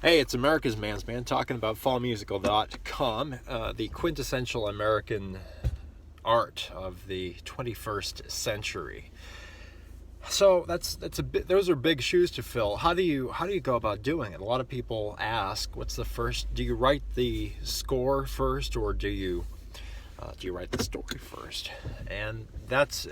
Hey, it's America's Man's Man talking about fallmusical.com, the quintessential American art of the 21st century. So that's a bit. Those are big shoes to fill. How do you go about doing it? A lot of people ask, "What's the first? Do you write the score first, or do you write the story first?" And that's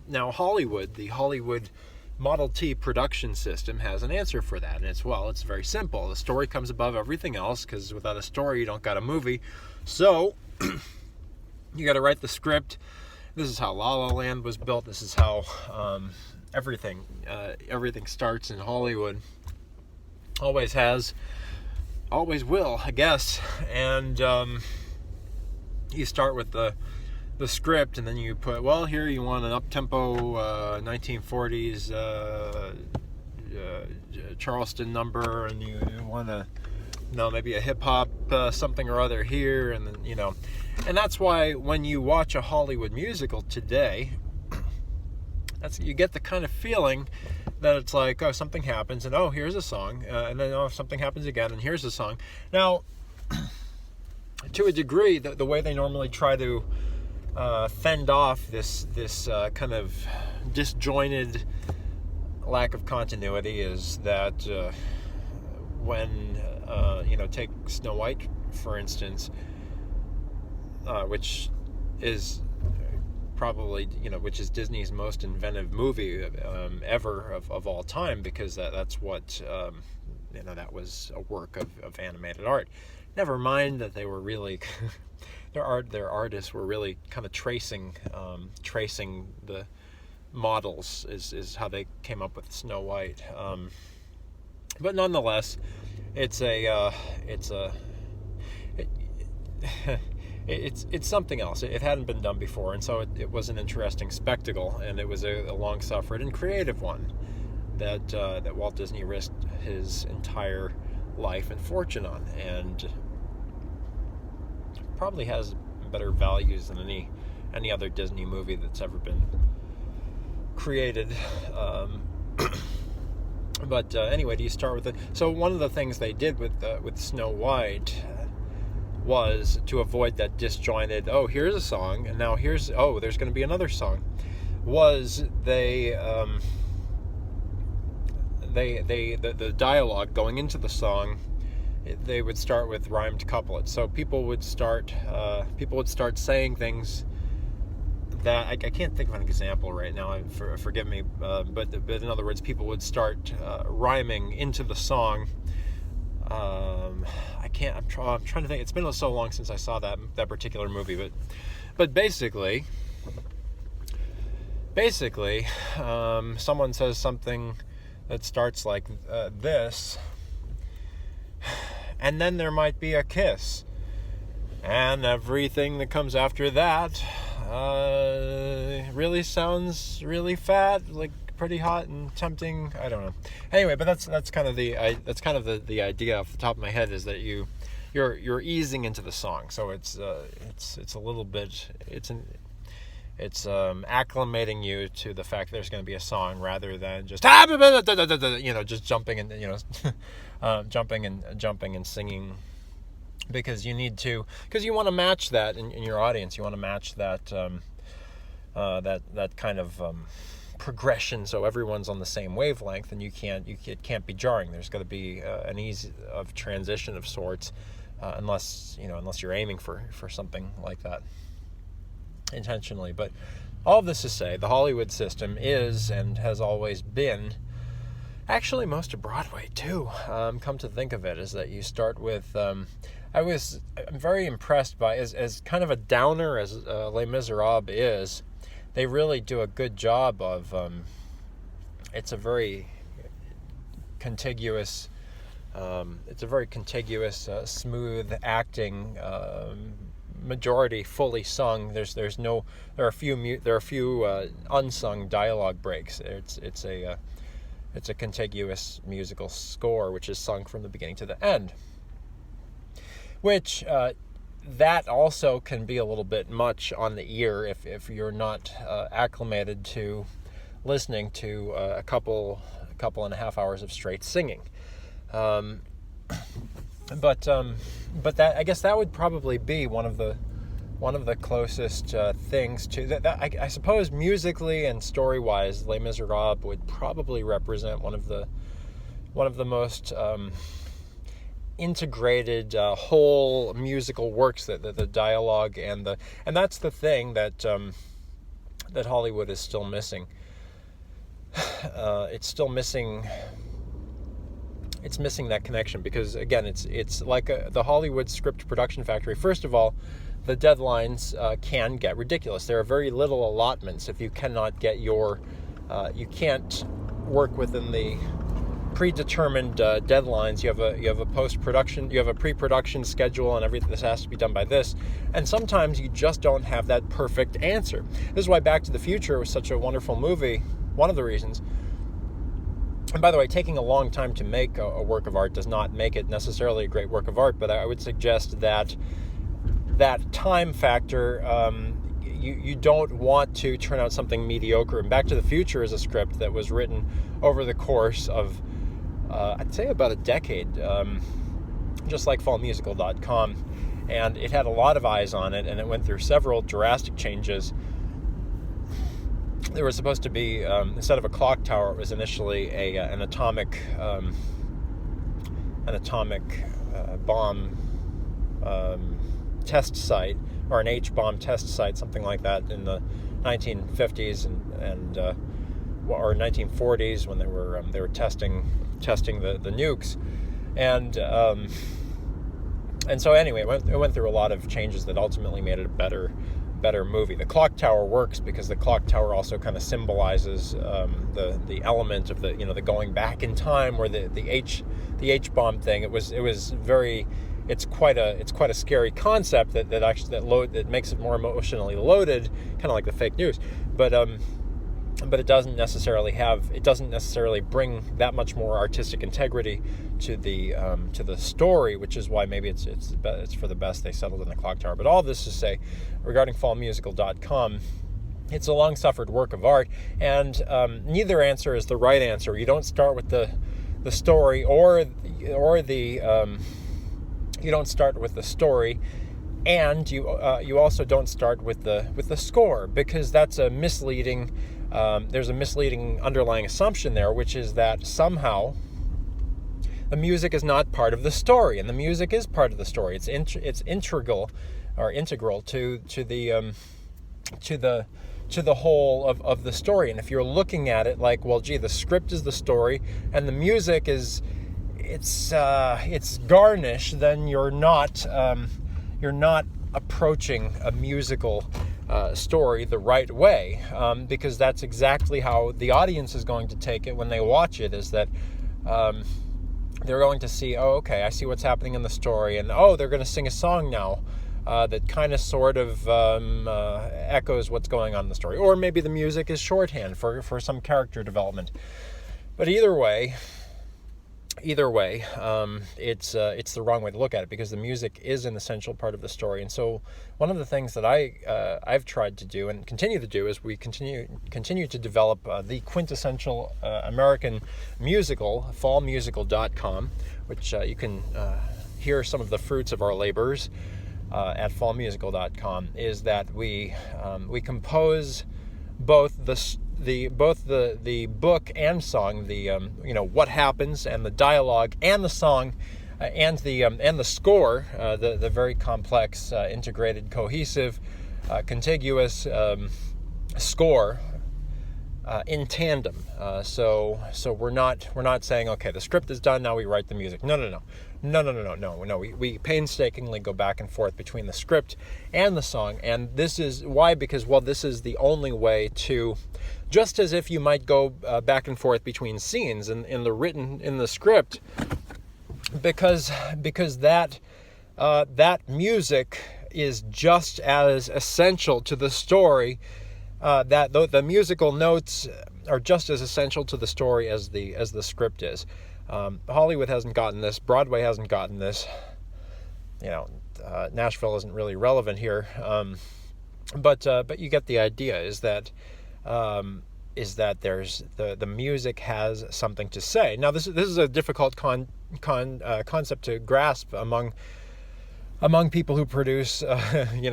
now Hollywood. The Hollywood Model T production system has an answer for that, and it's very simple. The story comes above everything else because without a story, you don't got a movie. So you got to write the script. This is how La La Land was built. This is how everything starts in Hollywood. Always has, always will, I guess. And you start with the script, and then you put, well, here you want an up-tempo 1940s Charleston number, and you want to, maybe a hip-hop something or other here, and then, and that's why when you watch a Hollywood musical today, you get the kind of feeling that it's like, oh, something happens, and oh, here's a song, and then oh, something happens again, and here's a song. Now, to a degree, the way they normally try to fend off this kind of disjointed lack of continuity is that when take Snow White for instance, which is probably which is Disney's most inventive movie ever of all time, because that's what that was a work of animated art. Never mind that they were really their artists were really kind of tracing the models is how they came up with Snow White. But nonetheless, it's something else. It hadn't been done before, and so it was an interesting spectacle, and it was a long-suffered and creative one that Walt Disney risked his entire life and fortune on, and probably has better values than any other Disney movie that's ever been created. But anyway, do you start with it? So one of the things they did with Snow White was to avoid that disjointed, oh, here's a song, and now there's going to be another song, was the dialogue going into the song, they would start with rhymed couplets. So people would start saying things that I can't think of an example right now. Forgive me, but in other words, people would start rhyming into the song. I'm trying to think. It's been so long since I saw that particular movie, but basically, someone says something that starts like this, and then there might be a kiss, and everything that comes after that really sounds really fat, like pretty hot and tempting. I don't know. Anyway, but that's kind of the idea off the top of my head, is that you're easing into the song. So it's a little bit, it's acclimating you to the fact that there's going to be a song, rather than just just jumping and jumping and singing, because you want to match that in your audience. You want to match that that kind of progression, so everyone's on the same wavelength, and it can't be jarring. There's got to be an ease of transition of sorts, unless you're aiming for something like that intentionally. But all of this to say, the Hollywood system is and has always been, actually most of Broadway too, come to think of it, is that you start with I'm very impressed by, as kind of a downer as Les Miserables is, they really do a good job of it's a very contiguous smooth acting, majority fully sung. There are a few unsung dialogue breaks. It's a contiguous musical score which is sung from the beginning to the end, which that also can be a little bit much on the ear if you're not acclimated to listening to a couple and a half hours of straight singing. but that, I guess that would probably be one of the closest things to that. I suppose musically and story-wise, Les Miserables would probably represent one of the most integrated whole musical works, that the dialogue and that's the thing that Hollywood is still missing. It's still missing. It's missing that connection, because again, it's like the Hollywood script production factory. First of all, the deadlines can get ridiculous. There are very little allotments. If you cannot get you can't work within the predetermined deadlines. You have a post-production, you have a pre-production schedule, and everything. This has to be done by this, and sometimes you just don't have that perfect answer. This is why Back to the Future was such a wonderful movie. One of the reasons. And by the way, taking a long time to make a work of art does not make it necessarily a great work of art, but I would suggest that time factor, you don't want to turn out something mediocre. And Back to the Future is a script that was written over the course of, I'd say, about a decade, just like fallmusical.com. And it had a lot of eyes on it, and it went through several drastic changes. There was supposed to be, instead of a clock tower, it was initially an atomic bomb test site, or an H-bomb test site, something like that, in the 1950s or 1940s, when they were testing the nukes, and so anyway, it went through a lot of changes that ultimately made it a better movie. The clock tower works because the clock tower also kind of symbolizes the element of the going back in time, or the H-bomb thing. It's quite a scary concept that makes it more emotionally loaded, kind of like the fake news, but it doesn't necessarily bring that much more artistic integrity to the story, which is why maybe it's for the best they settled in the clock tower. But all this to say, regarding fallmusical.com, it's a long-suffered work of art, and neither answer is the right answer. You don't start with the story, or the you don't start with the story, and you also don't start with the score, because that's a misleading. There's a misleading underlying assumption there, which is that somehow the music is not part of the story, and the music is part of the story. It's integral to the whole of the story. And if you're looking at it like, well, gee, the script is the story and the music is it's garnish, then you're not approaching a musical story the right way, because that's exactly how the audience is going to take it when they watch it. Is that they're going to see, oh, okay, I see what's happening in the story, and oh, they're going to sing a song now that kind of sort of echoes what's going on in the story, or maybe the music is shorthand for some character development. But either way, it's the wrong way to look at it, because the music is an essential part of the story. And so one of the things that I've tried to do and continue to do is we continue to develop the quintessential American musical, fallmusical.com, which you can hear some of the fruits of our labors at fallmusical.com, is that we compose both the book and song, what happens, and the dialogue and the song, and the score, the very complex, integrated, cohesive, contiguous score in tandem. So we're not saying, okay, the script is done, now we write the music. No. We painstakingly go back and forth between the script and the song, and this is why, because, well, this is the only way to, just as if you might go back and forth between scenes in the script, because that music is just as essential to the story. That the musical notes are just as essential to the story as the script is. Hollywood hasn't gotten this. Broadway hasn't gotten this. Nashville isn't really relevant here. But you get the idea. Is that there's the music has something to say. Now this is a difficult concept to grasp among people who produce,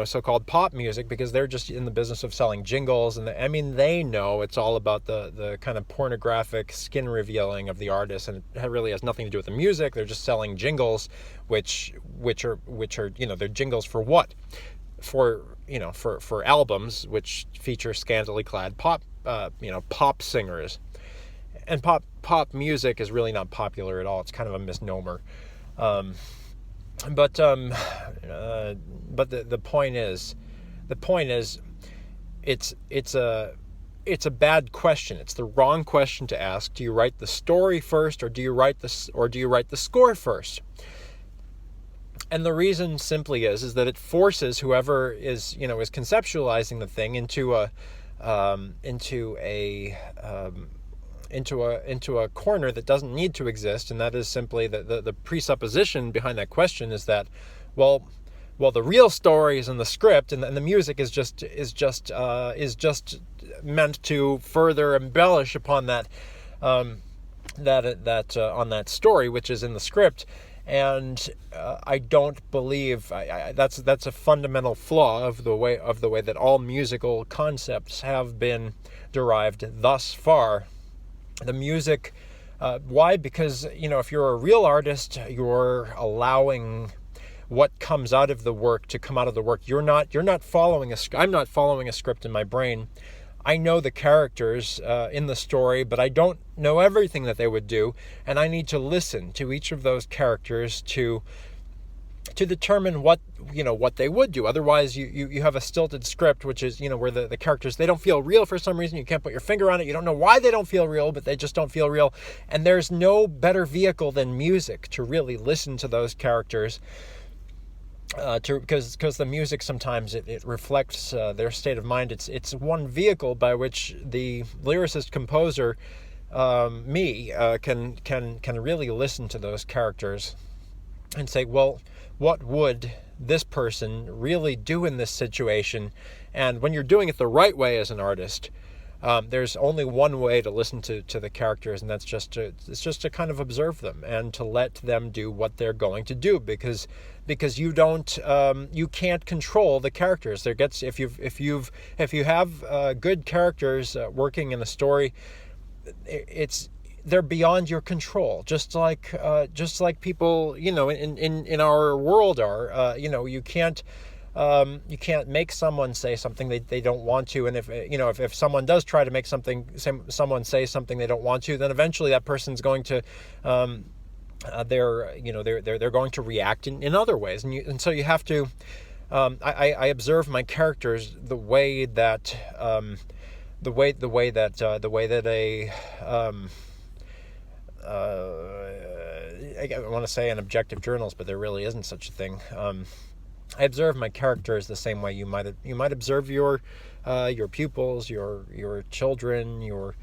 so-called pop music, because they're just in the business of selling jingles. And they know it's all about the kind of pornographic skin revealing of the artist, and it really has nothing to do with the music. They're just selling jingles, which are they're jingles for what? For albums which feature scantily clad pop singers. And pop music is really not popular at all. It's kind of a misnomer. But the point is, it's a bad question. It's the wrong question to ask. Do you write the story first, or do you write the score first? And the reason simply is that it forces whoever is conceptualizing the thing into a corner that doesn't need to exist. And that is simply the presupposition behind that question is that, well, the real story is in the script, and the music is just meant to further embellish upon that on that story which is in the script. And I don't believe that's a fundamental flaw of the way that all musical concepts have been derived thus far. The music, why? Because if you're a real artist, you're allowing what comes out of the work to come out of the work. You're not following I'm not following a script in my brain. I know the characters in the story, but I don't know everything that they would do, and I need to listen to each of those characters to determine what they would do. Otherwise, you have a stilted script, which is where the characters, they don't feel real for some reason. You can't put your finger on it. You don't know why they don't feel real, but they just don't feel real. And there's no better vehicle than music to really listen to those characters. Because the music sometimes it reflects their state of mind. It's one vehicle by which the lyricist composer, can really listen to those characters and say, well, what would this person really do in this situation? And when you're doing it the right way as an artist, there's only one way to listen to the characters, and that's just to kind of observe them and to let them do what they're going to do, because you can't control the characters. If you have good characters working in a story, they're beyond your control. Just like people in our world are. You can't make someone say something they don't want to, and if someone does try to make someone say something they don't want to, then eventually that person's going to they're going to react in other ways, and so you have to. I observe my characters the way that I want to say an objective journalist, but there really isn't such a thing. I observe my characters the same way you might observe your pupils, your children, your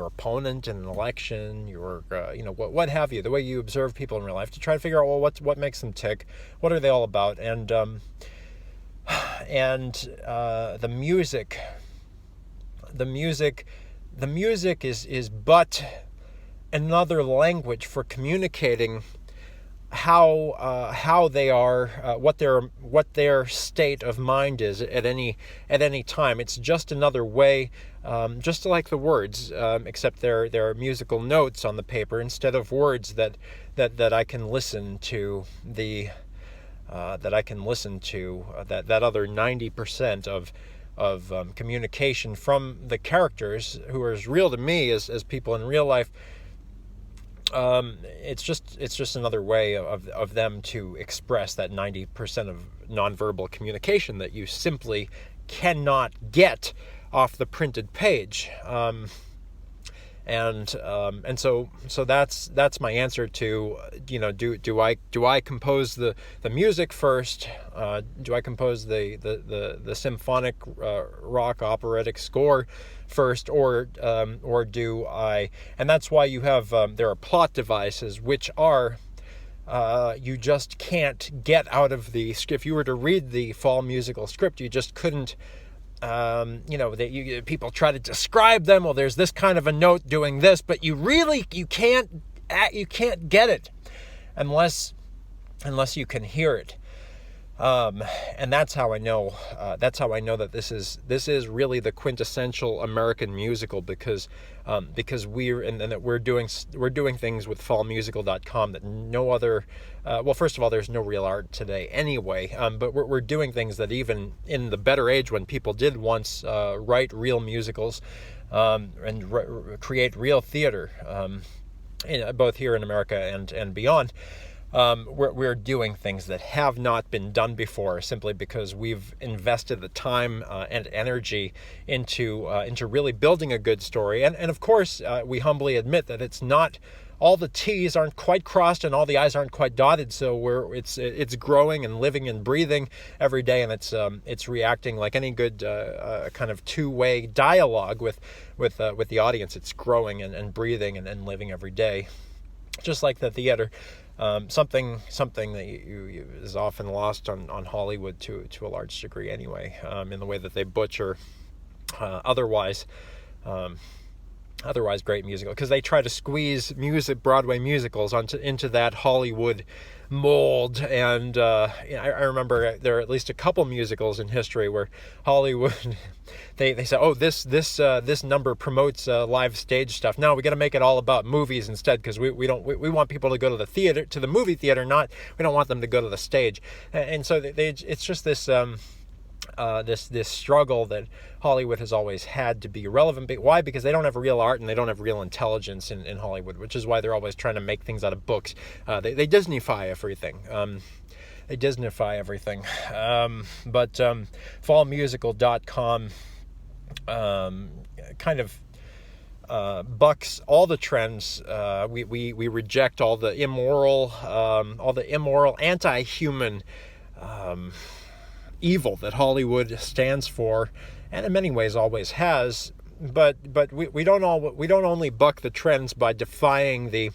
opponent in an election, what have you. The way you observe people in real life to try to figure out, well, what makes them tick, what are they all about, and the music is but another language for communicating how they are, what their state of mind is at any time. It's just another way, just like the words, except they're musical notes on the paper instead of words that I can listen to that other 90% of communication from the characters who are as real to me as people in real life. It's just another way of them to express that 90% of nonverbal communication that you simply cannot get off the printed page. And so that's my answer to, do I compose the music first? Do I compose the symphonic rock operatic score first, or do I? And that's why you have there are plot devices which are you just can't get out of the script. If you were to read the fall musical script, you just couldn't. People try to describe them. Well, there's this kind of a note doing this, but you can't you can't get it unless you can hear it. And that's how I know. That this is really the quintessential American musical, because we're doing things with fallmusical.com that no other. Well, first of all, there's no real art today anyway. But we're doing things that even in the better age, when people did once write real musicals and create real theater, both here in America and beyond. We're doing things that have not been done before, simply because we've invested the time and energy into really building a good story. And of course, we humbly admit that it's not, all the T's aren't quite crossed and all the I's aren't quite dotted. So it's growing and living and breathing every day, and it's reacting like any good kind of two-way dialogue with the audience. It's growing and breathing and living every day, just like the theater. Something that is often lost on Hollywood to a large degree anyway, in the way that they butcher otherwise great musical, because they try to squeeze Broadway musicals into that Hollywood mold. And I remember there are at least a couple musicals in history where Hollywood they say, oh, this number promotes live stage stuff. No, we got to make it all about movies instead, because we want people to go to the movie theater, we don't want them to go to the stage. And so it's just this this struggle that Hollywood has always had to be relevant. Why? Because they don't have real art and they don't have real intelligence in Hollywood, which is why they're always trying to make things out of books. They Disneyfy everything. But fallmusical.com kind of bucks all the trends. We reject all the immoral, anti-human evil that Hollywood stands for, and in many ways always has. But we don't only buck the trends by defying the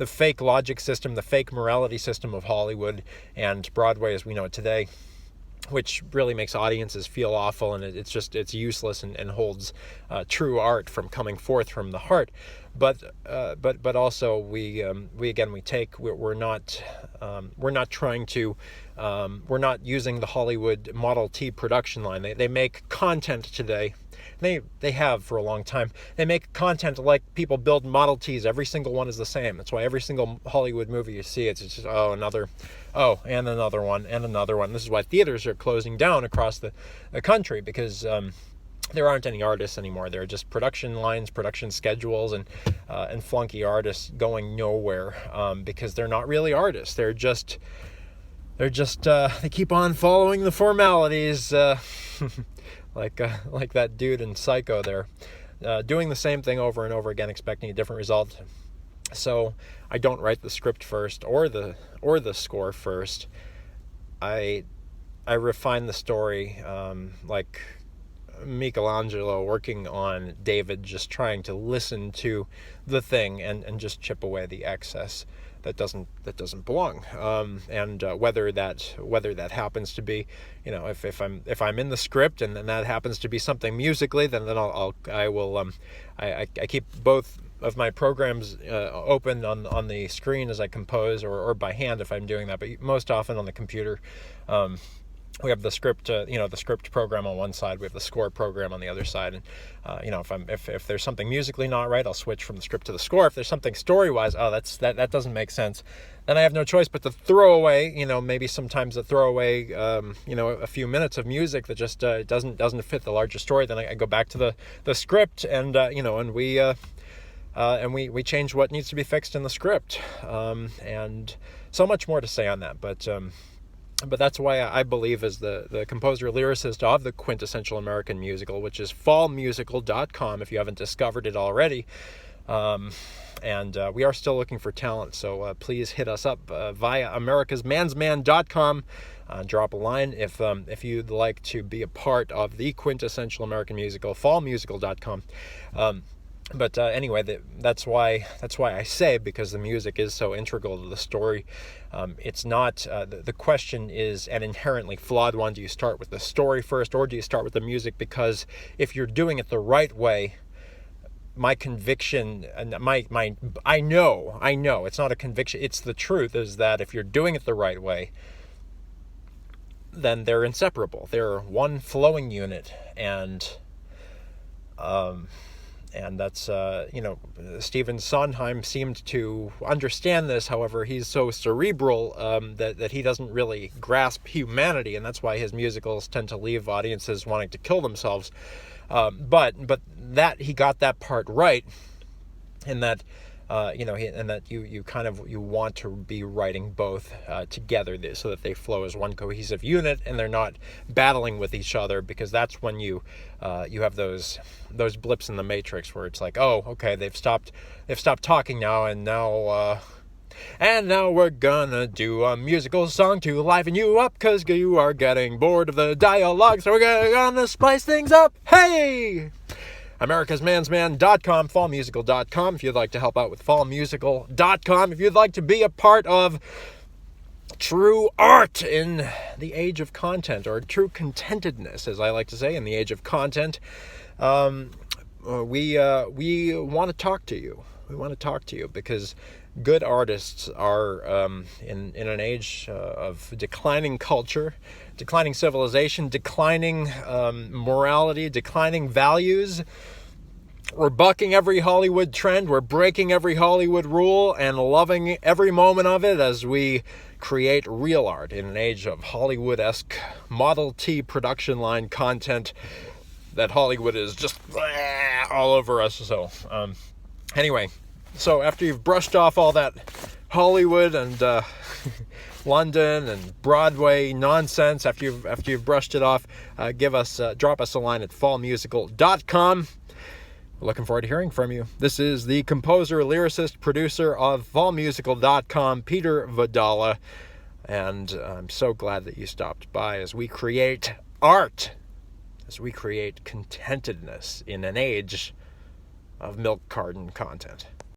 fake logic system, the fake morality system of Hollywood and Broadway as we know it today, which really makes audiences feel awful, and it's useless and holds true art from coming forth from the heart. But also we're not using the Hollywood Model T production line. They make content today. They have for a long time. They make content like people build Model Ts. Every single one is the same. That's why every single Hollywood movie you see, it's just and another one and another one. This is why theaters are closing down across the country, because there aren't any artists anymore. There are just production lines, production schedules, and flunky artists going nowhere, because they're not really artists. They keep on following the formalities, like that dude in Psycho there, doing the same thing over and over again, expecting a different result. So I don't write the script first or the score first. I refine the story, like Michelangelo working on David, just trying to listen to the thing and just chip away the excess that doesn't belong. And whether that happens to be, if I'm in the script and then that happens to be something musically, then I keep both of my programs open on the screen as I compose, or by hand if I'm doing that, but most often on the computer. We have the script, the script program on one side. We have the score program on the other side. And if there's something musically not right, I'll switch from the script to the score. If there's something story-wise, that doesn't make sense, then I have no choice but to throw away. Maybe sometimes throw away, a few minutes of music that just doesn't fit the larger story. Then I go back to the script, and we change what needs to be fixed in the script. And so much more to say on that, but that's why I believe as the composer-lyricist of the quintessential American musical, which is fallmusical.com, if you haven't discovered it already. And we are still looking for talent, so please hit us up via americasmansman.com. Drop a line if you'd like to be a part of the quintessential American musical, fallmusical.com. But anyway, that's why I say, because the music is so integral to the story. It's not, the question is an inherently flawed one. Do you start with the story first, or do you start with the music? Because if you're doing it the right way, my conviction, and I know it's not a conviction, it's the truth, is that if you're doing it the right way, then they're inseparable. They're one flowing unit, and that's, Stephen Sondheim seemed to understand this. However, he's so cerebral that he doesn't really grasp humanity, and that's why his musicals tend to leave audiences wanting to kill themselves. But that he got that part right, in that you want to be writing both together, so that they flow as one cohesive unit, and they're not battling with each other, because that's when you have those blips in the matrix where it's like, oh, okay, they've stopped talking now, and now we're gonna do a musical song to liven you up, because you are getting bored of the dialogue, so we're gonna spice things up. Hey! AmericasMansman.com, FallMusical.com, if you'd like to help out with FallMusical.com, if you'd like to be a part of true art in the age of content, or true contentedness, as I like to say, in the age of content. We want to talk to you. We want to talk to you because good artists are, in an age of declining culture, declining civilization, declining morality, declining values. We're bucking every Hollywood trend. We're breaking every Hollywood rule and loving every moment of it as we create real art in an age of Hollywood-esque Model T production line content that Hollywood is just all over us. So, anyway, so after you've brushed off all that Hollywood and London and Broadway nonsense, after you've brushed it off, drop us a line at fallmusical.com. We're looking forward to hearing from you. This is the composer, lyricist, producer of fallmusical.com, Peter Vidala, and I'm so glad that you stopped by as we create art, as we create contentedness in an age of milk carton content.